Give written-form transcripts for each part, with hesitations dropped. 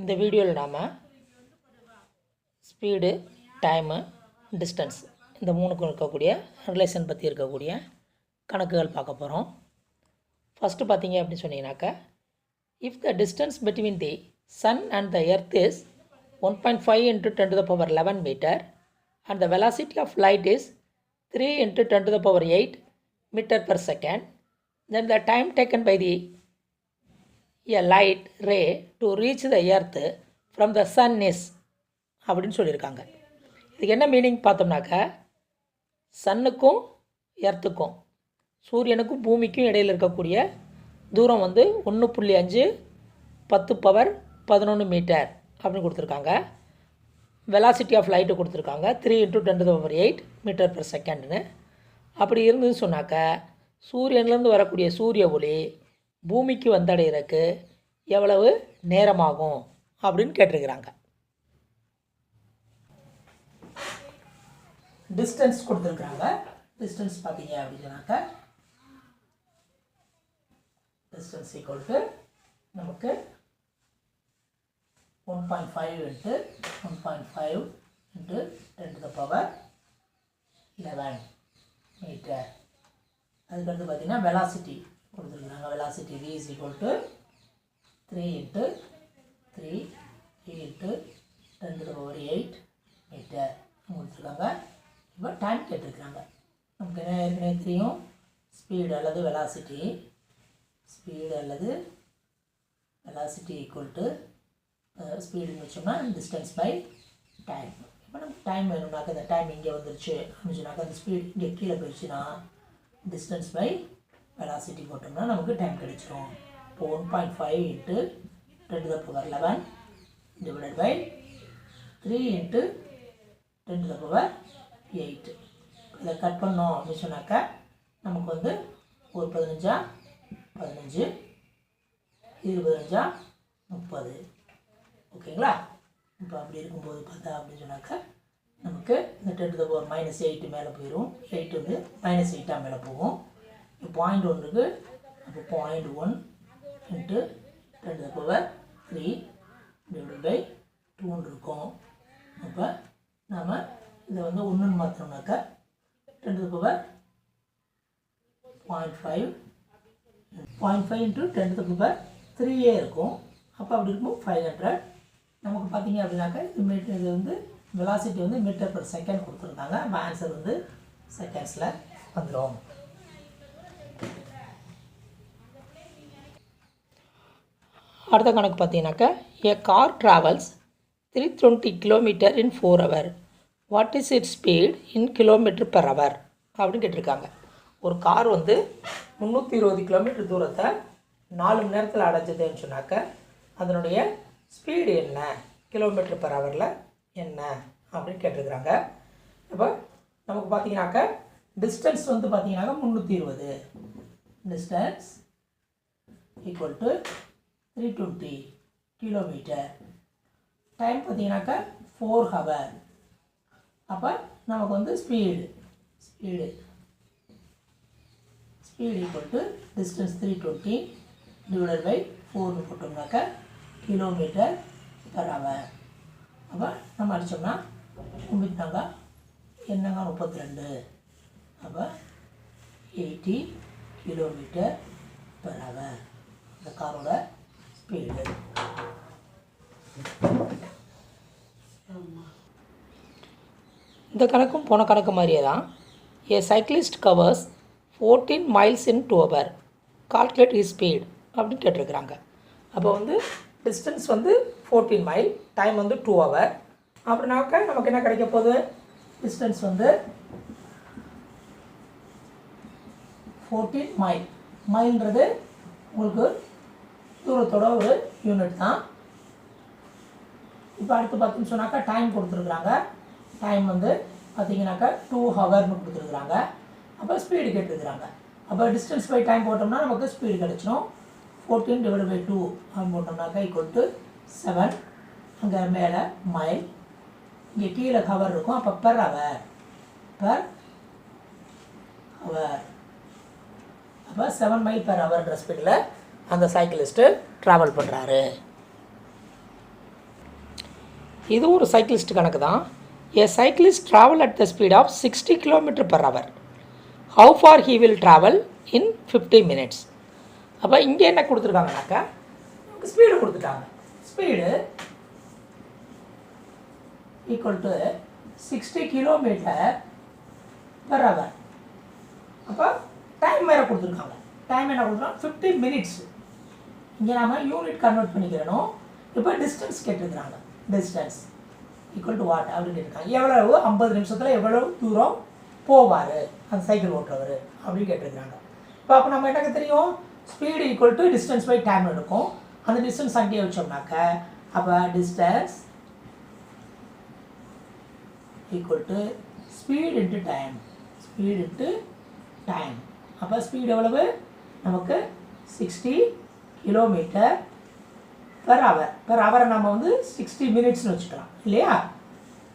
இந்த வீடியோவில் நாம் ஸ்பீடு, டைமு, டிஸ்டன்ஸ் இந்த மூணுக்கும் இருக்கக்கூடிய ரிலேஷன் பற்றி இருக்கக்கூடிய கணக்குகள் பார்க்க போகிறோம். ஃபஸ்ட்டு பார்த்தீங்க அப்படின்னு சொன்னீங்கன்னாக்கா, if the distance between the sun and the earth is 1.5 into 10 to the power 11 meter and the velocity of light is 3 into 10 to the power 8 meter per second, then the time taken by the a light ray to reach the earth from the sun is அப்படின்னு சொல்லியிருக்காங்க. இதுக்கு என்ன meaning பார்த்தோம்னாக்கா, சன்னுக்கும் எர்த்துக்கும் சூரியனுக்கும் பூமிக்கும் இடையில் இருக்கக்கூடிய தூரம் 1.5 10 பவர் 11 மீட்டர் அப்படின்னு கொடுத்துருக்காங்க. வெலாசிட்டி ஆஃப் லைட்டு கொடுத்துருக்காங்க 3 into 10 to the power 8 metre per செகண்ட்னு. அப்படி இருந்ததுன்னு சொன்னாக்கா, சூரியன்லேருந்து வரக்கூடிய சூரிய ஒளி பூமிக்கு வந்தடைகிறதுக்கு எவ்வளவு நேரமாகும் அப்படின்னு கேட்டிருக்கிறாங்க. டிஸ்டன்ஸ் கொடுத்துருக்குறாங்க. டிஸ்டன்ஸ் பார்த்தீங்க அப்படின்னாக்கா, டிஸ்டன்ஸ் ஈக்குவல் டு நமக்கு 1.5 into 1.5 into 10 to the power 11 metre. அதுக்கடுத்து பார்த்தீங்கன்னா வெலாசிட்டி கொடுத்துருக்குறாங்க. Velocity v is equal to 3 into 3 into 10 to the power 8 metre கொடுத்துருக்காங்க. இப்போ டைம் கேட்டிருக்கிறாங்க. நமக்கு என்ன ஏற்கனவே தெரியும், ஸ்பீடு அல்லது வெலாசிட்டி, ஸ்பீடு அல்லது வெலாசிட்டி ஈக்குவல் டு ஸ்பீடுன்னு வச்சோம்னா டிஸ்டன்ஸ் பை டைம். இப்போ நமக்கு டைம் வேணும்னாக்கா, இந்த டைம் இங்கே வந்துருச்சு அப்படின்னு சொன்னாக்கா, அந்த ஸ்பீடு இங்கே கீழே போயிடுச்சுன்னா டிஸ்டன்ஸ் பை வெலாசிட்டி போட்டோம்னா நமக்கு டைம் கிடைச்சிடும். இப்போ 1.5 into 10 to the power 11 divided by 3 into 10 to the power 8. இதை கட் பண்ணோம் அப்படின்னு சொன்னாக்கா நமக்கு ஒரு 15 15 25 30. ஓகேங்களா? இப்போ அப்படி இருக்கும்போது பார்த்தா அப்படின்னு சொன்னாக்கா நமக்கு இந்த 10 to the power -8 மேலே போயிடும். 8 -8 மேலே போகும். 0.1 இருக்குது. அப்போ 0.1 into 10 to the power 3 divided by 2 இருக்கும். அப்போ நாம் இதை 1 மாற்றோம்னாக்கா 10 to the power 0.5 into 10 to the power 3 இருக்கும். அப்போ அப்படி இருக்கும் 500. நமக்கு பார்த்தீங்க அப்படின்னாக்கா இது வெலாசிட்டி மீட்டர் per செகண்ட் கொடுத்துருந்தாங்க. அப்போ ஆன்சர் செகண்ட்ஸில் வந்துடும். அடுத்த கணக்கு பார்த்தீங்கன்னாக்கா, a car travels 320 km in 4 hours. What is its speed in kilometer per hour அப்படின்னு கேட்டிருக்காங்க. ஒரு கார் 320 கிலோமீட்டர் தூரத்தை 4 மணி நேரத்தில் அடைஞ்சதுன்னு சொன்னாக்கா அதனுடைய ஸ்பீடு என்ன, கிலோமீட்டர் per ஹவரில் என்ன அப்படின்னு கேட்டிருக்கிறாங்க. இப்போ நமக்கு பார்த்தீங்கன்னாக்கா டிஸ்டன்ஸ் பார்த்தீங்கன்னாக்கா 320, distance equal to 320 kilometre. Time பார்த்தீங்கன்னாக்கா 4 hours. அப்போ நமக்கு speed equal to distance 320 divided by 4 போட்டோம்னாக்கா கிலோமீட்டர் per hour. அப்போ நம்ம அடித்தோம்னா 32. அப்போ 80 கிலோமீட்டர் per hour இந்த காரோட ஸ்பீடு. இந்த கணக்கும் போன கணக்கு மாதிரியே தான். A cyclist covers 14 miles in 2 hours. Calculate his speed அப்படின்னு கேட்டிருக்கிறாங்க. அப்போ டிஸ்டன்ஸ் 14 mile, டைம் 2 hours. அப்படின்னாக்கா நமக்கு என்ன கிடைக்க போகுது, டிஸ்டன்ஸ் 14 mile. மைல்ன்றது உங்களுக்கு தூரத்தோட ஒரு யூனிட் தான். இப்போ அடுத்து பார்த்தோம்னு சொன்னாக்கா டைம் கொடுத்துருக்குறாங்க. டைம் பார்த்தீங்கன்னாக்கா 2 hours கொடுத்துருக்குறாங்க. அப்போ ஸ்பீடு கேட்டுருக்குறாங்க. அப்போ டிஸ்டன்ஸ் பை டைம் போட்டோம்னா நமக்கு ஸ்பீடு கிடச்சிடும். 14 divided by 2 அப்படின்னு போட்டோம்னாக்கா ஈக்குவல் டு 7. அங்கே மேலே மைல், இங்கே கீழே ஹவர் இருக்கும். அப்போ per hour. அப்போ 7 mile per hourன்ற ஸ்பீடில் அந்த சைக்கிளிஸ்ட்டு ட்ராவல் பண்ணுறாரு. இது ஒரு சைக்கிளிஸ்ட் கணக்கு தான். A cyclist travel at the speed of 60 km/h. How far he will travel in 50 minutes? அப்போ இங்கே என்ன கொடுத்துருக்காங்கனாக்கா ஸ்பீடு கொடுத்துட்டாங்க. Speed equal to 60 km/h. அப்போ டைம் வேறு கொடுத்துருக்காங்க. டைம் என்ன கொடுத்துருக்காங்க 50 மினிட்ஸ். இங்கே நாம் யூனிட் கன்வெர்ட் பண்ணிக்கிறணும். இப்போ டிஸ்டன்ஸ் கேட்டுருக்குறாங்க. டிஸ்டன்ஸ் ஈக்குவல் டு வாட் அப்படின்னு கேட்டிருக்காங்க. எவ்வளவு 50 நிமிஷத்தில் எவ்வளவு தூரம் போவார் அந்த சைக்கிள் ஓட்டுறவர் அப்படின்னு கேட்டிருக்கிறாங்க. இப்போ அப்போ நம்ம எனக்கு தெரியும் speed equal to distance by time இருக்கும். அந்த டிஸ்டன்ஸ் அங்கேயே வச்சோம்னாக்க அப்போ distance equal to speed into time. Speed into time. அப்போ ஸ்பீடு எவ்வளவு நமக்கு 60 km/h. பெர் ஹவரை நம்ம வந்து 60 மினிட்ஸ்னு வச்சுக்கலாம் இல்லையா?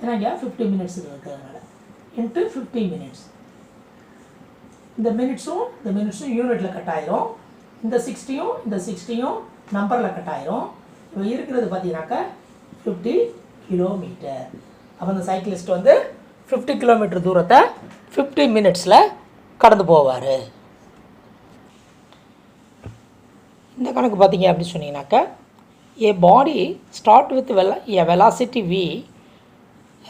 ஏன்னா இங்கே 50 மினிட்ஸ் இருக்கிறதுனால இன்ட்டு 50 மினிட்ஸ். இந்த மினிட்ஸும் யூனிட்டில் கட் ஆயிரும். இந்த 60யும் நம்பரில் கட் ஆயிரும். இப்போ இருக்கிறது பார்த்தீங்கன்னாக்கா 50 கிலோமீட்டர். அப்போ அந்த சைக்கிளிஸ்ட் வந்து 50 கிலோமீட்டர் தூரத்தை 50 மினிட்ஸில் கடந்து போவார். இந்த கணக்கு பார்த்தீங்க அப்படின்னு சொன்னீங்கன்னாக்கா a body start with a velocity v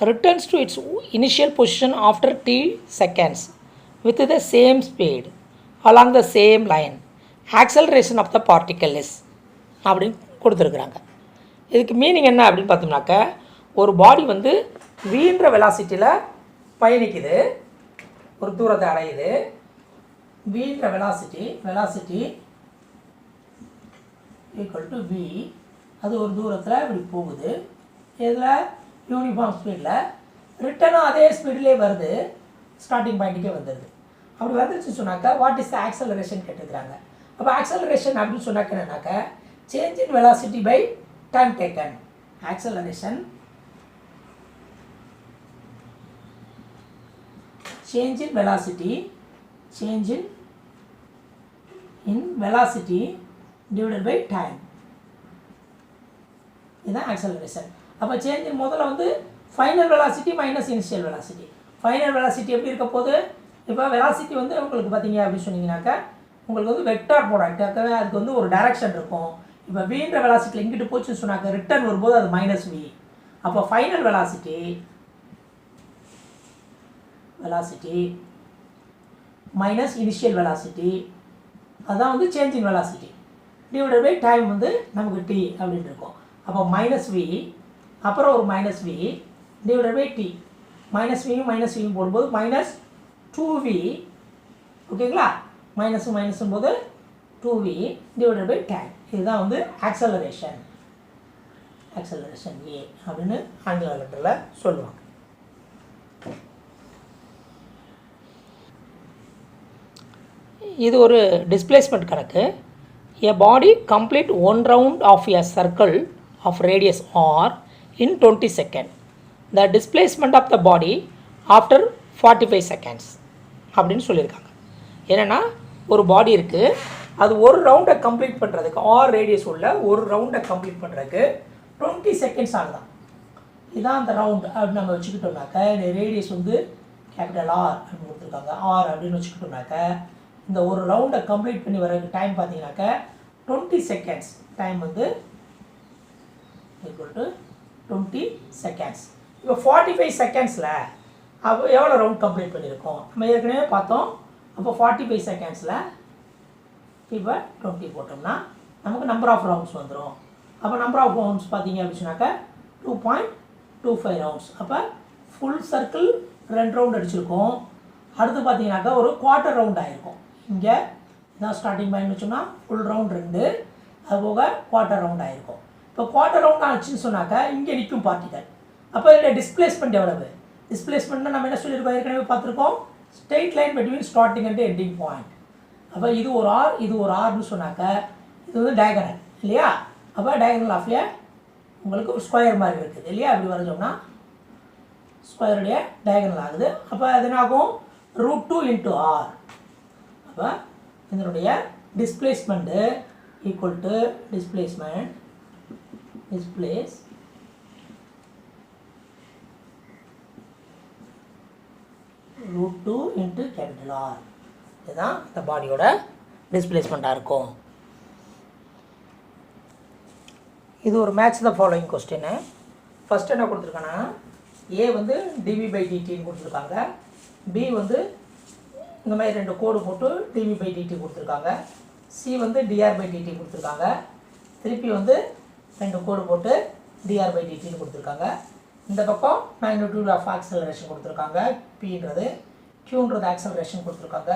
returns to its initial position after t seconds with the same speed along the same line. Acceleration of the particle is அப்படின்னு கொடுத்துருக்குறாங்க. இதுக்கு மீனிங் என்ன அப்படின்னு பார்த்தோம்னாக்கா ஒரு பாடி வந்து வீன்ற வெலாசிட்டியில் பயணிக்குது, ஒரு தூரத்தை அடையுது. வீன்ற வெலாசிட்டி ஈக்குவல் டு வி. அது ஒரு தூரத்தில் இப்படி போகுது. இதில் யூனிஃபார்ம் ஸ்பீடில் ரிட்டனும் அதே ஸ்பீட்லேயே வருது, ஸ்டார்டிங் பாயிண்ட்டுக்கே வந்துடுது. அப்படி வந்துருச்சுன்னு சொன்னாக்கா வாட் இஸ் த ஆக்சலரேஷன் கேட்டுக்கிறாங்க. அப்போ ஆக்சலரேஷன் அப்படின்னு சொன்னாக்க என்னன்னாக்கா change in velocity by time taken. Acceleration change in velocity divided by time. இதுதான் ஆக்சலரேஷன். அப்போ சேஞ்சின் முதல்ல வந்து final velocity minus initial velocity. Final velocity எப்படி இருக்க போகுது? இப்போ வெலாசிட்டி வந்து உங்களுக்கு பார்த்தீங்க அப்படின்னு சொன்னீங்கன்னாக்கா உங்களுக்கு வந்து வெக்டார் ப்ராடக்ட், அதுக்கு வந்து ஒரு டைரக்ஷன் இருக்கும். இப்போ வீன்ற வெலாசிட்டியில் இங்கிட்டு போச்சுன்னு சொன்னாக்க ரிட்டர்ன் வரும்போது அது மைனஸ் வி. அப்போ final velocity minus initial velocity, அதுதான் வந்து change in velocity divided by time வந்து நமக்கு டி அப்படின்னு இருக்கும். அப்போ மைனஸ் வி அப்புறம் ஒரு minus v divided by t. Minus வியும் போடும்போது மைனஸ் 2v. ஓகேங்களா? மைனஸும் போது 2v டிவைடட் பை டைம். இதுதான் வந்து ஆக்சலரேஷன் ஏ அப்படின்னு ஆங்கில லெட்டரில் சொல்லுவாங்க. இது ஒரு டிஸ்பிளேஸ்மெண்ட் கணக்கு. A body complete one round of a circle of radius r in 20 seconds. The displacement of the body after 45 seconds அப்படின்னு சொல்லியிருக்காங்க. என்னென்னா ஒரு பாடி இருக்குது, அது ஒரு ரவுண்டை கம்ப்ளீட் பண்ணுறதுக்கு ஆர் ரேடியஸ் உள்ள ஒரு ரவுண்டை கம்ப்ளீட் பண்ணுறதுக்கு 20 செகண்ட்ஸ் ஆகுதான். இதுதான் அந்த ரவுண்ட் அப்படின்னு நம்ம வச்சுக்கிட்டோம்னாக்க இந்த ரேடியஸ் வந்து கேபிட்டல் ஆர் அப்படின்னு கொடுத்துருக்காங்க. ஆர் அப்படின்னு வச்சுக்கிட்டோம்னாக்க இந்த ஒரு ரவுண்டை கம்ப்ளீட் பண்ணி வரதுக்கு டைம் பார்த்தீங்கன்னாக்க 20 செகண்ட்ஸ். டைம் வந்து ஈக்குவல் டு 20 செகண்ட்ஸ். இப்போ 45 செகண்ட்ஸில் அப்போ எவ்வளோ ரவுண்ட் கம்ப்ளீட் பண்ணியிருக்கோம் நம்ம ஏற்கனவே பார்த்தோம். அப்போ 45 செகண்ட்ஸில் இப்போ 20 போட்டோம்னா நமக்கு நம்பர் ஆஃப் ரவுண்ட்ஸ் வந்துடும். அப்போ நம்பர் ஆஃப் ரவுண்ட்ஸ் பார்த்தீங்க அப்படின்னாக்கா 2.25 ரவுண்ட்ஸ். அப்போ ஃபுல் சர்க்கிள் 2 ரவுண்ட் அடிச்சிருக்கோம். அடுத்து பார்த்தீங்கன்னாக்கா ஒரு குவார்ட்டர் ரவுண்ட் ஆகிருக்கும். இங்கே இதான் ஸ்டார்டிங் பாயிண்ட் வச்சோம்னா ஃபுல் ரவுண்ட் 2, அது போக குவார்ட்டர் ரவுண்ட் ஆகிருக்கும். இப்போ குவார்ட்டர் ரவுண்ட் ஆச்சுன்னு சொன்னாக்கா இங்கே நிற்கும் பார்ட்டிகள். அப்போ இதில் டிஸ்பிளேஸ்மெண்ட் எவ்வளவு? டிஸ்பிளேஸ்மெண்ட்னா நம்ம என்ன சொல்லியிருக்கோம், ஏற்கனவே பார்த்துருக்கோம். Straight line between starting and ending point. அப்போ இது ஒரு ஆர், இது ஒரு ஆர்னு சொன்னாக்க இது வந்து டயகனல் இல்லையா? அப்போ டயகனல் ஆஃப்லேயே உங்களுக்கு ஒரு ஸ்கொயர் மாதிரி இருக்குது இல்லையா? அப்படி வரைஞ்சோம்னா ஸ்கொயருடைய டயகனல் ஆகுது. அப்போ அது என்ன ஆகும்? √2 × r. அப்போ இதனுடைய displacement equal to displace 2 into capital R. இதுதான் இந்த பாடியோட டிஸ்பிளேஸ்மெண்ட்டாக இருக்கும். இது ஒரு match the following question. First என்ன கொடுத்துருக்காங்கன்னா, ஏ வந்து dv/dtன்னு கொடுத்துருக்காங்க, பி வந்து இந்த மாதிரி 2 கோடு போட்டு dv/dt கொடுத்துருக்காங்க, சி வந்து dr/dt கொடுத்துருக்காங்க, திருப்பி வந்து 2 கோடு போட்டு dr/dtன்னு கொடுத்துருக்காங்க. இந்த பக்கம் மேக்னிடியூட் ஆஃப் ஆக்சலரேஷன் கொடுத்துருக்காங்க, பின்றது, கியூன்றது ஆக்சலரேஷன் கொடுத்துருக்காங்க,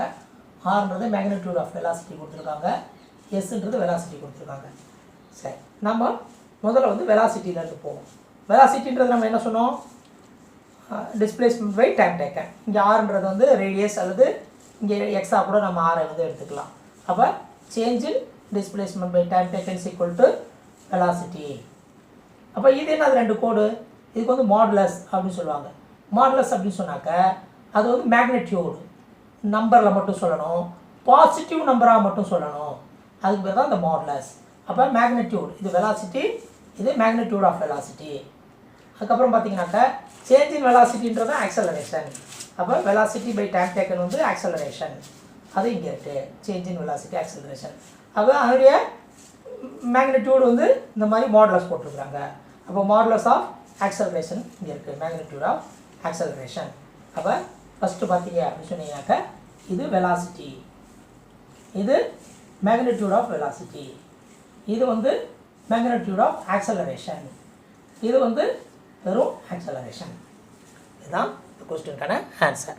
ஆர்ன்றது மேக்னிடியூட் ஆஃப் வெலாசிட்டி கொடுத்துருக்காங்க, எஸ்ன்றது வெலாசிட்டி கொடுத்துருக்காங்க. சரி, நம்ம முதல்ல வந்து வெலாசிட்டியிலேருந்து போவோம். வெலாசிட்டின்றது நம்ம என்ன சொன்னோம், டிஸ்பிளேஸ்மெண்ட் பை டைம் டேக்கன். இங்கே ஆர்ன்றது வந்து ரேடியஸ் அல்லது இங்கே எக்ஸா கூட நம்ம ஆரை வந்து எடுத்துக்கலாம். அப்போ change in displacement by time taken is equal to velocity. அப்போ இது என்ன, அது 2 கோடு, இதுக்கு வந்து மாடுலஸ் அப்படின்னு சொல்லுவாங்க. மாடுலஸ் அப்படின்னு சொன்னாக்க அது வந்து மேக்னிடியூடு நம்பரில் மட்டும் சொல்லணும், பாசிட்டிவ் நம்பராக மட்டும் சொல்லணும், அதுக்கு பேர் தான் இந்த மாடுலஸ். அப்போ மேக்னிடியூட் இது வெலாசிட்டி, இது மேக்னிடியூட் ஆஃப் வெலாசிட்டி. அதுக்கப்புறம் பார்த்தீங்கன்னாக்கா சேஞ்ச் இன் வெலாசிட்டின்றது ஆக்சலரேஷன். அப்போ வெலாசிட்டி பை டைம் டேக்கன் வந்து ஆக்சலரேஷன், அது இங்கே இருக்குது, சேஞ்ச் இன் வெலாசிட்டி ஆக்சலரேஷன். அப்போ அதனுடைய மேக்னிடியூட் வந்து இந்த மாதிரி மாடுலஸ் போட்டிருக்கிறாங்க. அப்போ மாடுலஸ் ஆஃப் ஆக்சலரேஷன் இங்கே இருக்குது, மேக்னிடியூட் ஆஃப் ஆக்சலரேஷன். அப்போ ஃபஸ்ட்டு பார்த்தீங்க அப்படின்னு சொன்னீங்கன்னாக்கா இது வெலாசிட்டி, இது மேக்னிடியூட் ஆஃப் வெலாசிட்டி, இது வந்து மேக்னிடியூட் ஆஃப் ஆக்சலரேஷன், இது வந்து வெறும் ஆக்சலரேஷன். இதுதான் இந்த கொஸ்டினுக்கான ஆன்சர்.